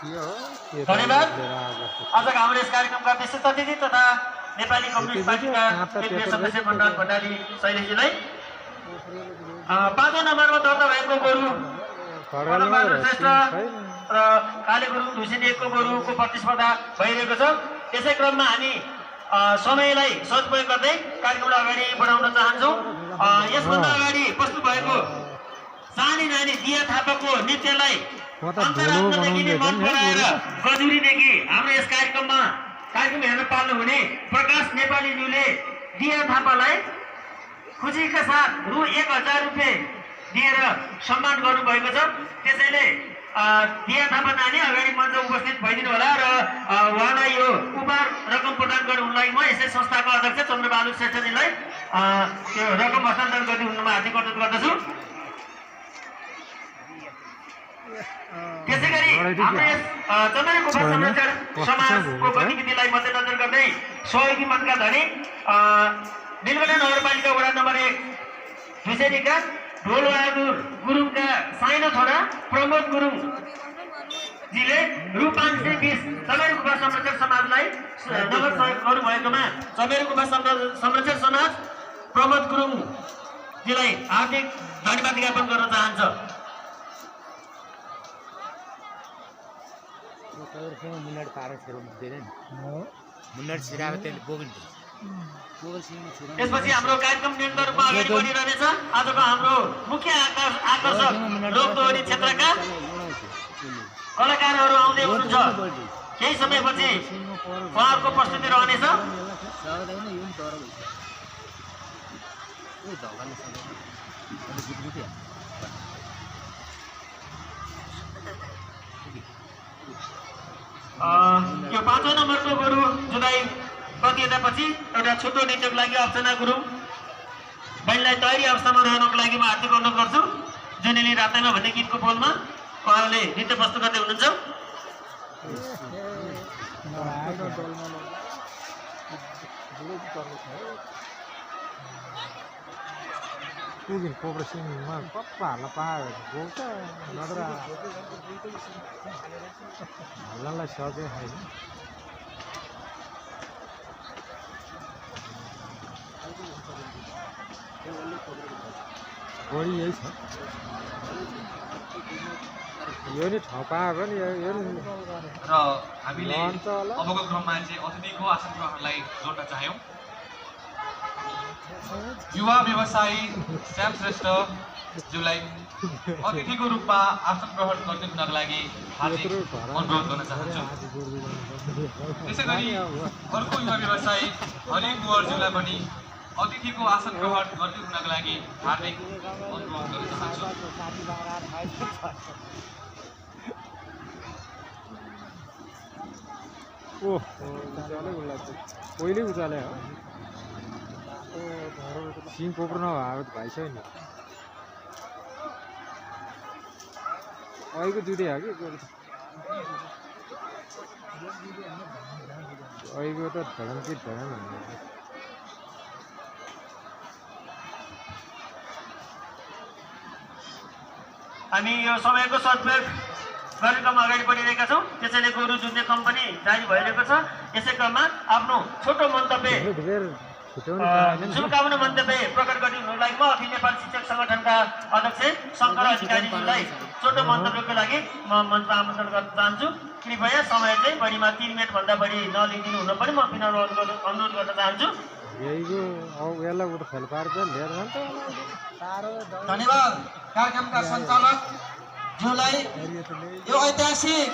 धन्यवाद। आजको हाम्रो यस कार्यक्रमका विशिष्ट अतिथि तथा नेपाली कम्युनिस्ट पार्टीका केन्द्रीय सदस्य मण्डल भण्डारी शैलेशजीलाई 5औं नम्बरमा दर्ता भएको गोरु बलबहादुर श्रेष्ठ र काले गुरुङ ढुसिदिएको गोरुको प्रतिस्पर्धा भइरहेको छ। यसै क्रममा हामी समयलाई सदुपयोग गर्दै कार्यक्रमलाई अगाडि बढाउन चाहन्छौँ। यसभन्दा अगाडि प्रस्तुत भएको सानी नानी दिया थापाको नृत्यलाई अन्तरात्मादेखि नै मन पराएर गजुरीदेखि हाम्रो यस कार्यक्रम हेर्न पाल्नुहुने प्रकाश नेपालीज्यूले दिया थापालाई खुसीका साथ रु 1000 रुपियाँ दिएर सम्मान गर्नुभएको छ। त्यसैले दिया थापा नानी अगाडि मञ्च उपस्थित भइदिनु होला र उहाँलाई यो उपहार रकम प्रदान गर्नुलाई म यसै संस्थाको अध्यक्ष चन्द्रबहादुर श्रेष्ठजीलाई त्यो रकम हस्तान्तरण गरिदिनुमा हार्दिक अनुरोध गर्दछु। त्यसै गरी हाम्रो यस चन्द्रे गुफा संरक्षण समाजको गतिविधिलाई मध्यनजर गर्दै सहयोगी मनका धनी बेलगढा नगरपालिका वडा नम्बर 1 ढुसेरीका ढोलबहादुर गुरुङका साइनो छोरा प्रमोद गुरुङ जीले रु 520 चमेरे गुफा संरक्षण समाजलाई नगद सहयोग गर्नुभएकोमा चमेरे गुफा संरक्षण समाज प्रमोद गुरुङ जीलाई हार्दिक धन्यवाद ज्ञापन गर्न चाहन्छ। यसपछि हाम्रो कार्यक्रम निरन्तर रूपमा अगाडि बढिरहनेछ। आजको हाम्रो मुख्य आकर्षक लोकदोहोरी क्षेत्रका कलाकारहरू आउँदै हुनुहुन्छ। केही समयपछि उहाँहरूको प्रस्तुति रहनेछ। यो 5औं नम्बरको गोरु जुदाई प्रतियोगितापछि एउटा छोटो नृत्यको लागि अर्चना गुरुङ बहिनीलाई तयारी अवस्थामा रहनको लागि म हार्दिक अनुरोध गर्छु। जुनेली रातैमा भन्ने गीतको बोलमा उहाँले नृत्य प्रस्तुत गर्दै हुनुहुन्छ। यही छ यो नि ठपा पनि यो नि र हामीले अबको क्रममा चाहिँ अतिथिको आसन ग्रहणलाई जोड्न चाह्यौँ। युवा व्यवसायी श्याम श्रेष्ठ ज्यूलाई अतिथिको रूपमा आसन ग्रहण गर्दै हुनको लागि हार्दिक अनुरोध गर्न चाहन्छु। त्यसै गरी अर्को युवा व्यवसायी हरि कुँवर ज्यूलाई पनि अतिथिको आसन ग्रहण गर्दै हुनको लागि हार्दिक अनुरोध गर्न चाहन्छु। पहिले उचाले हो सिङ कोप्रो नभए भइसक्यो नि। अहिलेको जुदे हो कि अहिलेको त धडमपिट धडम हामी यो समयको सदुपयोग कार्यक्रम अगाडि बढिरहेका छौँ। त्यसैले गोरु जुन्ने कम्पनी जारी भइरहेको छ। यसै क्रममा आफ्नो छोटो मन्तव्य शुभकामना मन्तव्य प्रकट गरिदिनुलाई म अखिल नेपाल शिक्षक सङ्गठनका अध्यक्ष शङ्कर अधिकारीज्यूलाई छोटो मन्तव्यको लागि म मञ्चमा आमन्त्रण गर्न चाहन्छु। कृपया समय चाहिँ बढीमा 3 मिनटभन्दा बढी नलिदिनु हुन पनि म विनम्र अनुरोध गर्न चाहन्छु। धन्यवाद कार्यक्रमका सञ्चालक ज्यूलाई यो ऐतिहासिक